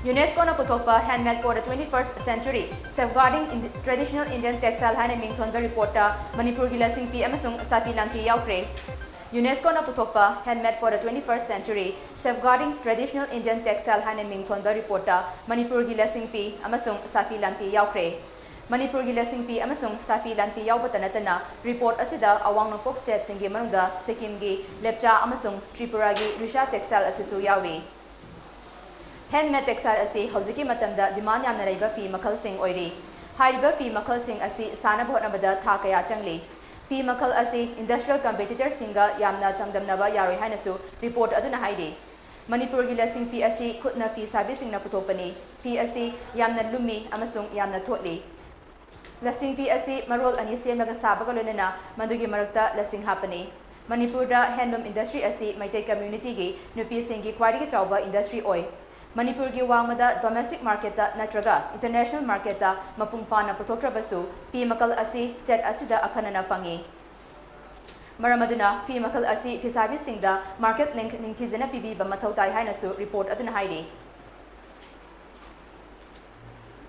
Unesco na puthokpa handmade for the 21st century, safeguarding traditional Indian textile haina mingthong report ta Manipur'S Lashing Phi amasung Shaphi Lanphi yaokhre. Unesco na puthokpa handmade for the 21st century, safeguarding traditional Indian textile haina mingthong report ta Manipur'S Lashing Phi amasung Shaphi Lanphi yaokhre. Manipur'S Lashing Phi amasung Shaphi Lanphi yaubata natana report asida awang nokpok state singi manungda Sikkim gi Lepcha amasung Tripura gi Risha textile asisu yauri. Handmade textile asi hauziki matamda demand yamna raiba fi makal sing oiri. Hairiba fi makal sing asi sana bhotnabada tha kaya changli. Fi makal asi industrial competitor singa yamna changdamnaba yaroi hainasu report aduna haidi. Manipur'S Lashing Phi asi khutna fi sabi singna puthokpani. Fi asi yamna lumi amasung yamna thotli. Lashing Phi asi marol ani semlaga sabaga loinana mandugi marakta lashing hapani. Manipur'da handloom industry asi maitai community gi nupi singi khwari chawba industry oi. Manipur'gi wangmada domestic market ta natraga international market ta mapung fana puthoktrabasu fi makal asi state asida akhanana fangi. Maramaduna fi makal asi fisabi singda market link ningthizana pibi ba mathau tai hainasu report aduna haidi.